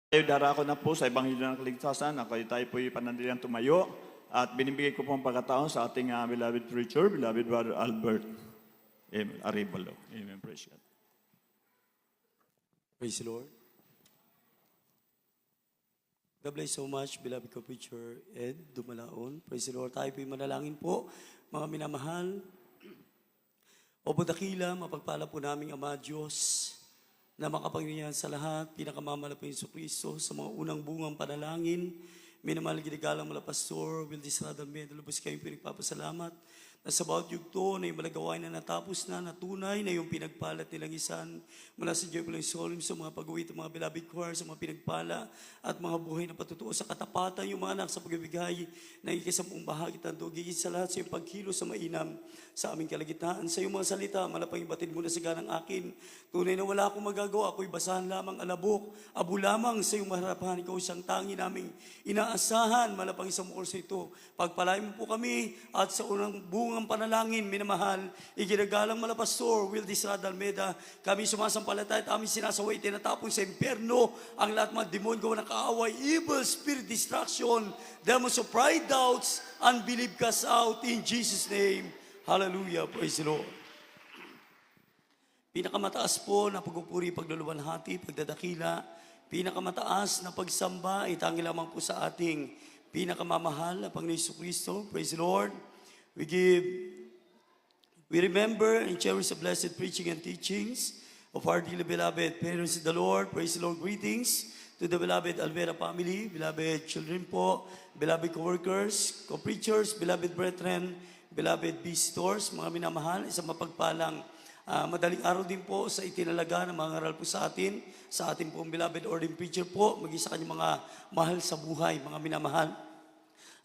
Darako na po sa Ebanghelyo ng Kaligtasan. Tayo po panandaliang tumayo at binibigay ko po ang pagkataon sa ating beloved preacher, beloved Brother Albert Arevalo. Amen. Praise God. Praise the Lord. God bless so much, beloved co-preacher Ed Dumalaon. Praise the Lord. Tayo po'y manalangin po, mga minamahal. Opo dakila, mapagpala po naming Ama Diyos, na makapangyarihan sa lahat, pinakamamala po Yesu Cristo, sa mga unang bungang panalangin, minamahal ginigalang mala Pastor Wildes Radamed, lubos kayong pinagpapasalamat, na sa bawat yugto na yung malagawain na natapos na, natunay na yung pinagpalat nilang isan, mula sa Joyful Solemn, sa mga pag-uwit, mga beloved choir, sa mga pinagpala, at mga buhay na patutuo sa katapatan, yung mga anak sa pagbibigay, na ikasampung bahagi tando, gigit sa lahat sa iyong pagkilo sa mainam, sa aming kalagitnaan, sa iyong mga salita, malapang ibatid mo na sa ganang akin, tunay na wala akong magagawa, ako'y basahan lamang alabok, abo lamang sa iyong maharapan, ikaw isang tangi naming inaasahan, malapang isang mukol sa ito, pagpalain mo po kami, at sa unang bungang panalangin, minamahal, iginagalang mala Pastor Wildes Radameda, kami sumasampalataya at aming sinasaway, tinatapon sa impyerno, ang lahat mga demon gawa ng kaaway, evil spirit, distraction, demons of pride, doubts, unbelief cast out, in Jesus' name. Hallelujah, praise the Lord. Pinakamataas po na pagpupuri, pagluluwalhati, pagdadakila, pinakamataas na pagsamba, itangi lamang po sa ating pinakamamahal na Panginoon Hesus Kristo. Praise the Lord. We remember and cherish the blessed preaching and teachings of our dearly beloved parents in the Lord. Praise the Lord. Greetings to the beloved Alvera family, beloved children po, beloved co-workers, co-preachers, beloved brethren, beloved visitors, mga minamahal, isang mapagpalang madaling araw din po sa itinalaga ng mga ngaral po sa ating pong beloved ordained preacher po, maging sa kanyang mga mahal sa buhay, mga minamahal.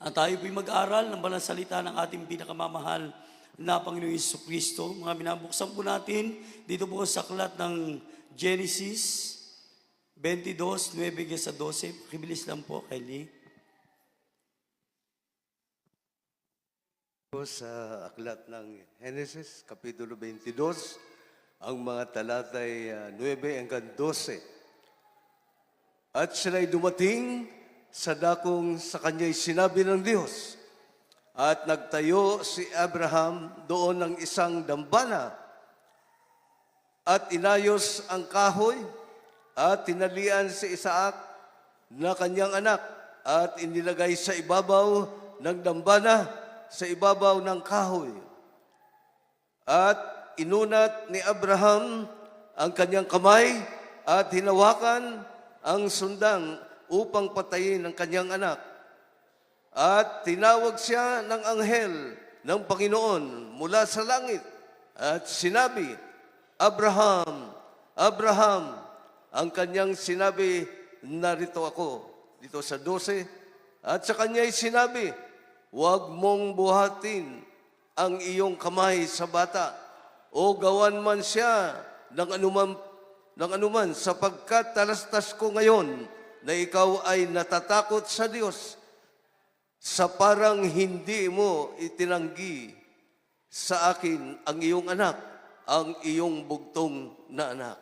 At tayo po'y mag-aral ng banal salita ng ating pinakamamahal na Panginoon Hesus Kristo. Mga binabuksan po natin dito po sa aklat ng Genesis 22, 9-12. Kibilis lang po, Kylie. Sa aklat ng Genesis, Kapitulo 22, ang mga talatay 9 hanggang 12. At sila'y dumating sa dakong sa kanya'y sinabi ng Diyos, at nagtayo si Abraham doon ng isang dambana, at inayos ang kahoy, at tinalian si Isaac na kanyang anak, at inilagay sa ibabaw ng dambana, sa ibabaw ng kahoy. At inunat ni Abraham ang kanyang kamay at hinawakan ang sundang upang patayin ang kanyang anak. At tinawag siya ng anghel ng Panginoon mula sa langit at sinabi, Abraham, Abraham. Ang kanyang sinabi, narito ako. Dito sa 12. At sa kanya'y sinabi, huwag mong buhatin ang iyong kamay sa bata o gawan man siya ng anuman sapagkat talastas ko ngayon na ikaw ay natatakot sa Diyos sa parang hindi mo itinanggi sa akin ang iyong anak, ang iyong bugtong na anak.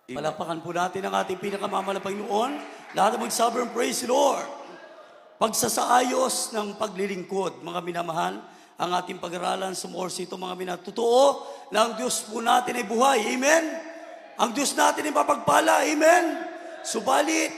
Palakpakan po natin ang ating pinakamamahal na Panginoon. Lahat ng mag-sovereign praise the Lord. Pagsasaayos ng paglilingkod, mga minamahal, ang ating pag-aralan sa ito, mga minamahal. Totoo na ang Diyos po natin ay buhay. Amen? Ang Diyos natin ay mapagpala. Amen? Subalit,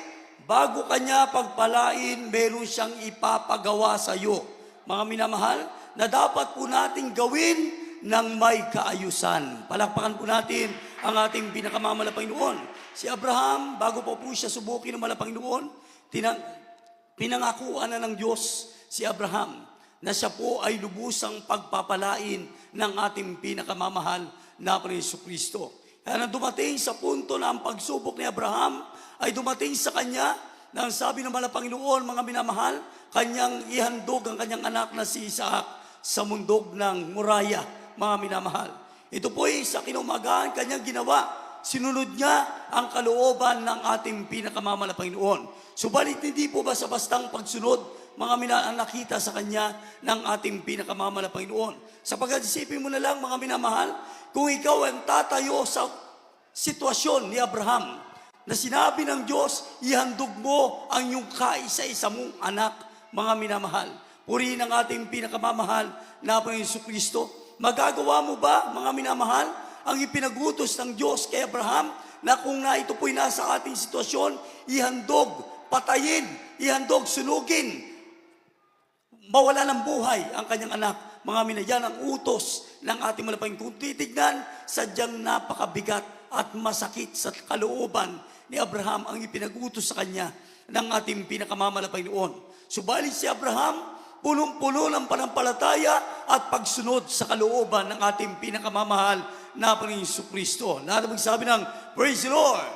bago kanya pagpalain, meron siyang ipapagawa sa iyo, mga minamahal, na dapat po nating gawin ng may kaayusan. Palakpakan po natin ang ating pinakamamahal na Panginoon. Si Abraham, bago po siya subukin ng mahal na Panginoon, pinangakuan na ng Diyos si Abraham na siya po ay lubusang pagpapalain ng ating pinakamamahal na Panginoon Hesus Kristo. Kaya nang dumating sa punto na ang pagsubok ni Abraham ay dumating sa kanya na ang sabi ng mahal na Panginoon, mga minamahal, kanyang ihandog ang kanyang anak na si Isaac sa mundog ng Moriah, mga minamahal. Ito po ay sa kinumagahan kanyang ginawa. Sinunod niya ang kalooban ng ating pinakamamahal na Panginoon. Subalit hindi po basta-bastang pagsunod, mga minamahal, nakita sa kanya ng ating pinakamamahal na Panginoon. Sapagkat isipin mo na lang, mga minamahal, kung ikaw ang tatayo sa sitwasyon ni Abraham, na sinabi ng Diyos, ihandog mo ang iyong kaisa-isa mong anak, mga minamahal. Purihin ang ating pinakamamahal na Panginoon Jesucristo. Magagawa mo ba, mga minamahal, ang ipinagutos ng Diyos kay Abraham na kung na ito po'y nasa ating sitwasyon, ihandog, patayin, ihandog, sunugin, mawala ng buhay ang kanyang anak. Mga minayan ang utos ng ating malapangin. Kung titignan, sadyang napakabigat at masakit sa kalooban ni Abraham ang ipinagutos sa kanya ng ating pinakamamalapangin noon. Subalit si Abraham, punong-puno ng panampalataya at pagsunod sa kalooban ng ating pinakamamahal na Panginoon Jesucristo. Lahat magsabi ng Praise the Lord!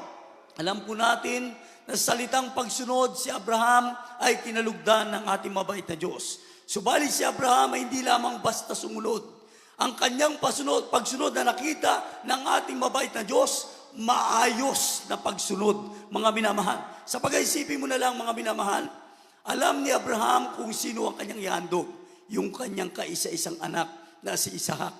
Alam po natin na sa salitang pagsunod, si Abraham ay kinalugdan ng ating mabait na Diyos. Subalit si Abraham ay hindi lamang basta sumunod. Ang kanyang pagsunod na nakita ng ating mabait na Diyos, maayos na pagsunod, mga minamahal. Sa pag-iisipin mo na lang, mga minamahal, alam ni Abraham kung sino ang kanyang ihandog, yung kanyang kaisa-isang anak na si Isaac.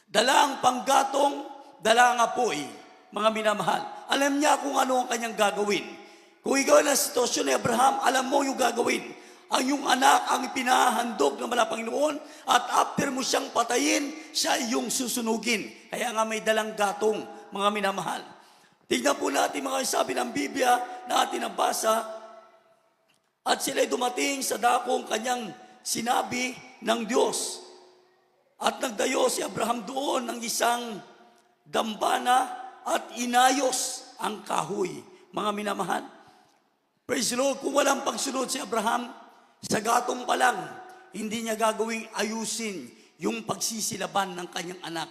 Dala ang panggatong, dala ang apoy, mga minamahal. Alam niya kung ano ang kanyang gagawin. Kung ikaw na sitwasyon ni Abraham, alam mo yung gagawin. Ang iyong anak ang pinahandog ng Panginoon at after mo siyang patayin, siya yung susunugin. Kaya nga may dalang gatong, mga minamahal. Tignan po natin mga sabi ng Biblia na atin nabasa at sila'y dumating sa dakong kanyang sinabi ng Diyos. At nagdayo si Abraham doon ng isang dambana at inayos ang kahoy, mga minamahal. Praise the Lord, kung walang pagsunod si Abraham, sa gatong pa lang, hindi niya gagawing ayusin yung pagsisilaban ng kanyang anak.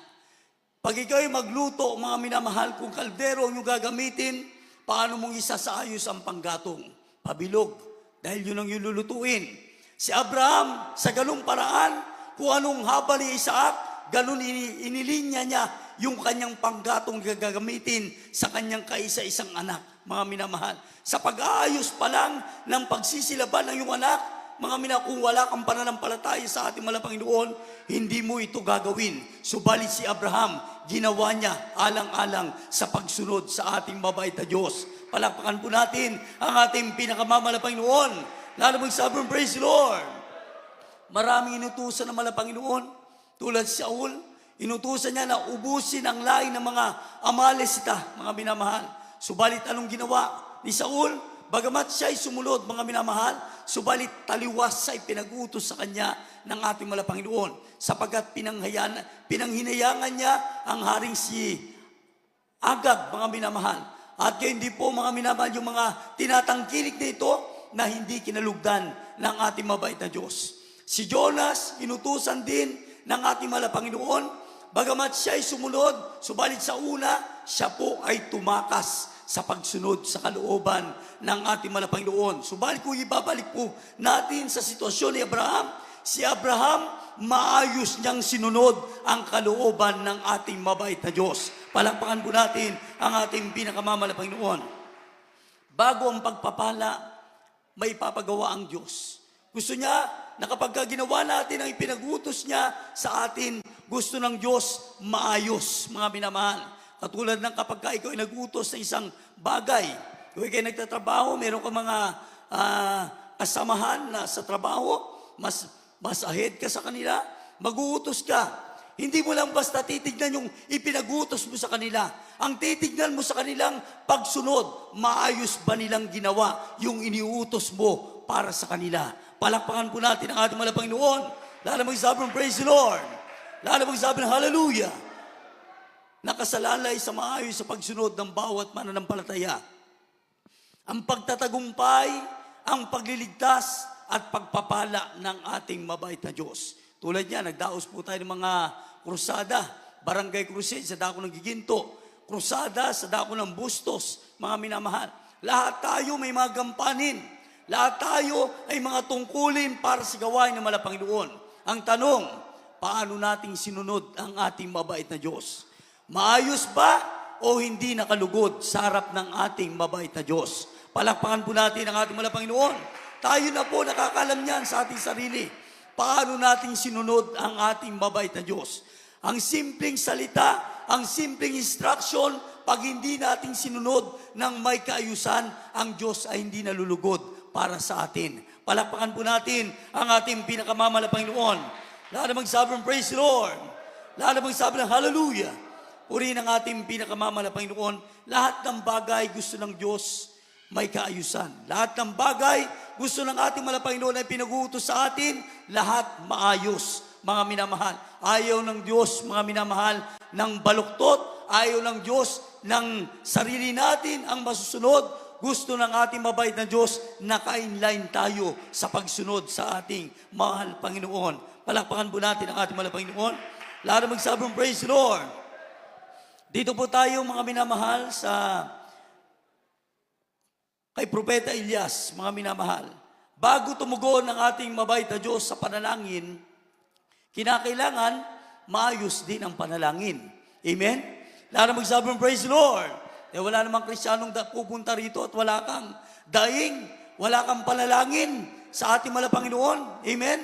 Pag ikaw'y magluto, mga minamahal, kung kaldero ang iyong gagamitin, paano mong isasaayos ang panggatong? Pabilog, dahil yun ang ilulutuin. Si Abraham, sa ganung paraan, kung anong haba ni Isaac, ganun inilinya niya yung kanyang panggatong gagamitin sa kanyang kaisa-isang anak, mga minamahal. Sa pag-aayos pa lang ng pagsisilaban ng iyong anak, mga kung wala kang pananampalataya sa ating Panginoon, hindi mo ito gagawin. Subalit si Abraham, ginawa niya alang-alang sa pagsunod sa ating mabait na Diyos. Palakpakan po natin ang ating pinakamamalampanginoon. Lalo magsabi, praise the Lord! Maraming inutusan ng Panginoon, tulad si Saul, inutusan niya na ubusin ang lahi ng mga Amalesita, mga minamahal. Subalit anong ginawa ni Saul? Bagamat siya ay sumunod, mga minamahal, subalit taliwas ay pinag-utos sa kanya ng ating Panginoon, sapagkat pinanghinayangan niya ang haring si Agag, mga minamahal. At kaya hindi po, mga minamahal, yung mga tinatangkilik na ito na hindi kinalugdan ng ating mabait na Diyos. Si Jonas, inutusan din ng ating Panginoon, bagamat siya ay sumunod, subalit sa una, siya po ay tumakas sa pagsunod sa kalooban ng ating Panginoon. Subalit kung ibabalik po natin sa sitwasyon ni Abraham, si Abraham, maayos niyang sinunod ang kalooban ng ating mabait na Diyos. Palakpakan po natin ang ating pinakamamalampanginoon. Bago ang pagpapala, may ipapagawa ang Diyos. Gusto niya na kapag ginawa natin ang ipinagutos niya sa atin, gusto ng Diyos maayos, mga minamahal. Katulad ng kapag ikaw ay nag-utos ng isang bagay, kung ikaw ay nagtatrabaho, meron ka mga kasamahan na sa trabaho, mas ahead ka sa kanila, mag-uutos ka. Hindi mo lang basta titignan yung ipinagutos mo sa kanila. Ang titignan mo sa kanilang pagsunod, maayos ba nilang ginawa yung iniutos mo para sa kanila. Palakpakan po natin ang ating Panginoon. Lalo magsabi ng praise the Lord. Lalo magsabi ng hallelujah. Nakasalalay sa maayos sa pagsunod ng bawat mananampalataya. Ang pagtatagumpay, ang pagliligtas at pagpapala ng ating mabait na Diyos. Tulad niya, nagdaos po tayo ng mga krusada, barangay crusade sa dako ng Giginto, krusada sa dako ng Bustos, mga minamahal. Lahat tayo may mga gampanin. Lahat tayo ay mga tungkulin para sa gawain ng Panginoon. Ang tanong, paano nating sinunod ang ating mabait na Diyos? Maayos ba o hindi nakalugod sa harap ng ating mabait na Diyos? Palakpakan po natin ang ating Panginoon. Tayo na po nakakalam niyan sa ating sarili. Paano natin sinunod ang ating mabait na Diyos? Ang simpleng salita, ang simpleng instruction, pag hindi natin sinunod ng may kaayusan, ang Diyos ay hindi nalulugod para sa atin. Palakpakan po natin ang ating pinakamamahal na Panginoon. Lahat na magsabi ng praise the Lord. Lahat na magsabi ng hallelujah. Purihin ang ating pinakamamahal na Panginoon. Lahat ng bagay gusto ng Diyos may kaayusan. Lahat ng bagay gusto ng ating mahal na Panginoon ay pinag-uutos sa atin, lahat maayos. Mga minamahal, ayaw ng Diyos, mga minamahal, ng baluktot, ayaw ng Diyos ng sarili natin ang masusunod. Gusto ng ating mabait na Diyos na ka-inline tayo sa pagsunod sa ating mahal Panginoon. Palakpakan po natin ang ating mahal Panginoon. Lahat na magsabi ng praise the Lord. Dito po tayo mga minamahal sa kay Propeta Elias, mga minamahal. Bago tumugon ang ating mabait na Diyos sa panalangin, kinakailangan maayos din ang panalangin. Amen? Lahat na magsabi ng praise the Lord. Wala namang Kristiyanong pupunta rito at wala kang daing, wala kang panalangin sa ating mahal Panginoon. Amen?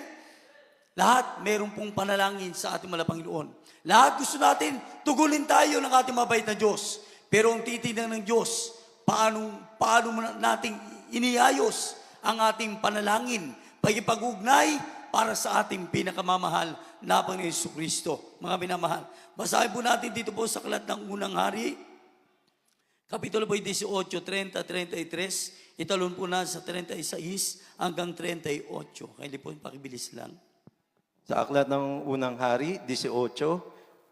Lahat meron pong panalangin sa ating mahal Panginoon. Lahat gusto natin, tugunin tayo ng ating mabait na Diyos. Pero ang titignan ng Diyos, paano nating iniayos ang ating panalangin, pag-ipag-ugnay para sa ating pinakamamahal na Panginoon Jesucristo. Mga minamahal, basahin po natin dito po sa Aklat ng Unang Hari, Kapitulo po 18, 30, 33, italon po na sa 36 hanggang 38. Kaya po pakibilis lang. Sa Aklat ng Unang Hari, 18,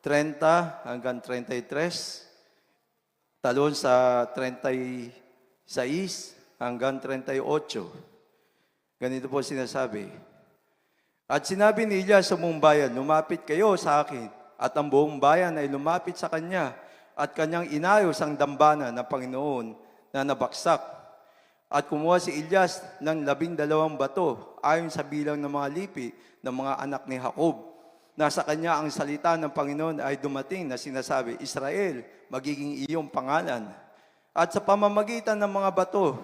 30 hanggang 33, talon sa 36 hanggang 38. Ganito po sinasabi. At sinabi ni Elias sa buong bayan, lumapit kayo sa akin, at ang buong bayan ay lumapit sa kanya, at kanyang inayos ang dambana ng Panginoon na nabaksak. At kumuha si Elias ng 12 bato, ayon sa bilang ng mga lipi ng mga anak ni Jacob. Nasa kanya ang salita ng Panginoon ay dumating na sinasabi, Israel, magiging iyong pangalan. At sa pamamagitan ng mga bato,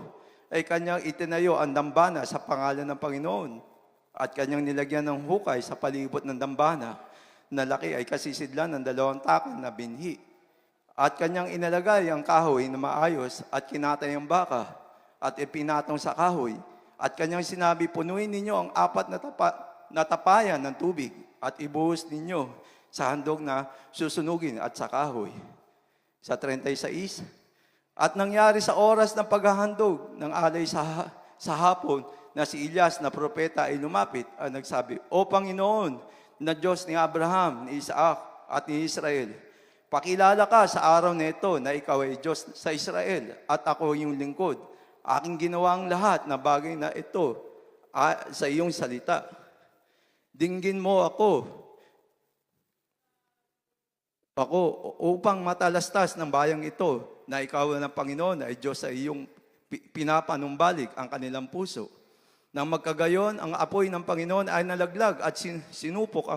ay kanyang itinayo ang dambana sa pangalan ng Panginoon. At kanyang nilagyan ng hukay sa palibot ng dambana, na laki ay kasisidlan ng 2 takal na binhi. At kanyang inalagay ang kahoy na maayos at kinatay ang baka at ipinatong sa kahoy. At kanyang sinabi, punuin ninyo ang 4 na tapayan ng tubig at ibuhos ninyo sa handog na susunugin at sa kahoy. Sa 36, at nangyari sa oras ng paghahandog ng alay sa hapon, na si Elias na propeta ay lumapit at nagsabi, O Panginoon, na Diyos ni Abraham, ni Isaac at ni Israel, pakilala ka sa araw na ito na ikaw ay Diyos sa Israel at ako yung lingkod. Aking ginawa ang lahat na bagay na ito sa iyong salita. Dinggin mo ako upang matalastas ng bayang ito na ikaw ng Panginoon ay Diyos sa iyong pinapanumbalik ang kanilang puso. Nang magkagayon, ang apoy ng Panginoon ay nalaglag at sinupok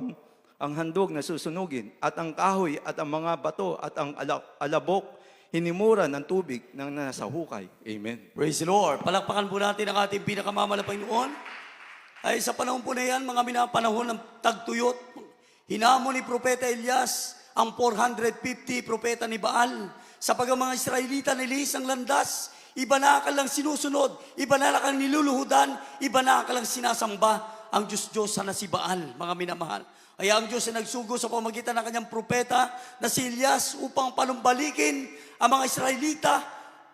ang handog na susunugin at ang kahoy at ang mga bato at ang alabok hinimura ng tubig ng nasa hukay. Amen. Praise the Lord. Palakpakan po natin ang ating pinakamamahal na Panginoon. Ay sa panahon po na yan, mga minapanahon ng tagtuyot, hinamon ni Propeta Elias ang 450 propeta ni Baal. Sa mga Israelita nilis ang landas, iba na kalang sinusunod, iba na kalang niluluhudan, iba na kalang sinasamba ang Diyos-Diyosan na si Baal, mga minamahal. Ay ang Diyos ay nagsugo sa pamagitan ng kanyang propeta na si Elias upang panumbalikin ang mga Israelita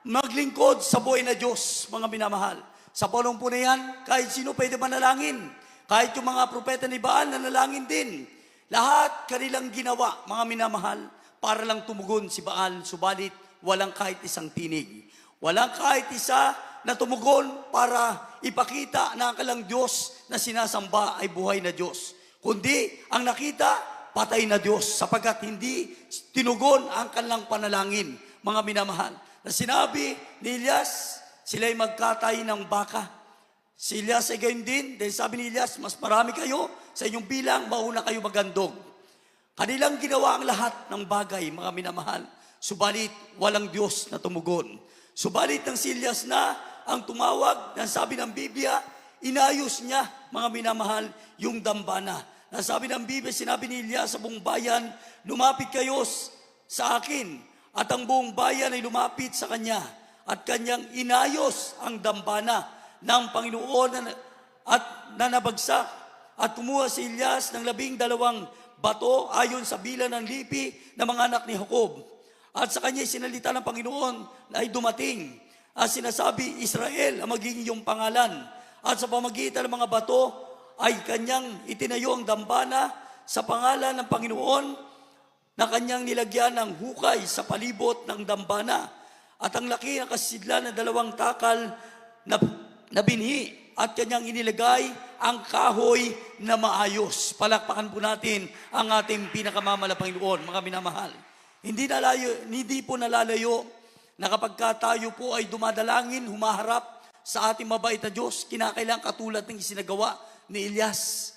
maglingkod sa buhay na Diyos, mga minamahal. Sa panahon po na yan, kahit sino pwede manalangin. Kahit yung mga propeta ni Baal, nanalangin din. Lahat kanilang ginawa, mga minamahal, para lang tumugon si Baal, subalit walang kahit isang tinig. Walang kahit isa na tumugon para ipakita na ang kalang Diyos na sinasamba ay buhay na Diyos. Kundi ang nakita, patay na Diyos sapagkat hindi tinugon ang kanilang panalangin, mga minamahal. Na sinabi ni Elias, sila'y magkatay ng baka. Si Elias ay gayon din, dahil sabi ni Elias, mas marami kayo, sa inyong bilang, mauna kayo magandog. Kanilang ginawa ang lahat ng bagay, mga minamahal. Subalit, walang Diyos na tumugon. Subalit ng si Elias na ang tumawag, na sabi ng Biblia, inayos niya, mga minamahal, yung dambana. Na sabi ng Biblia, sinabi ni Elias sa buong bayan, lumapit kayo sa akin, At ang buong bayan ay lumapit sa kanya at kanyang inayos ang dambana ng Panginoon at nanabagsak. At kumuha si Elias ng 12 bato ayon sa bilang ng lipi ng mga anak ni Jacob. At sa kanya sinalita ng Panginoon na ay dumating. At sinasabi, Israel ang magiging iyong pangalan. At sa pamagitan ng mga bato ay kanyang itinayo ang dambana sa pangalan ng Panginoon na kanyang nilagyan ng hukay sa palibot ng dambana. At ang laki ng kasidlan ng 2 takal na binhi at kanyang inilagay ang kahoy na maayos. Palakpakan po natin ang ating pinakamamala Panginoon, mga minamahal. Hindi po nalalayo na kapag tayo po ay dumadalangin, humaharap sa ating mabait na Diyos, kinakailangan katulad ng isinagawa ni Elias.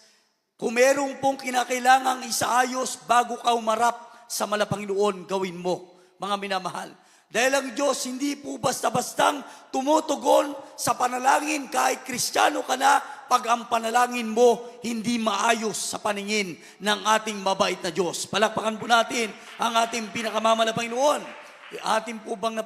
Kung merong pong kinakailangang isaayos bago ka umarap sa malapanginoon, gawin mo, mga minamahal. Dahil ang Diyos hindi po basta-bastang tumutugon sa panalangin kahit Kristiyano ka na pag ang panalangin mo hindi maayos sa paningin ng ating mabait na Diyos. Palakpakan po natin ang ating pinakamamala Panginoon. Ating po bang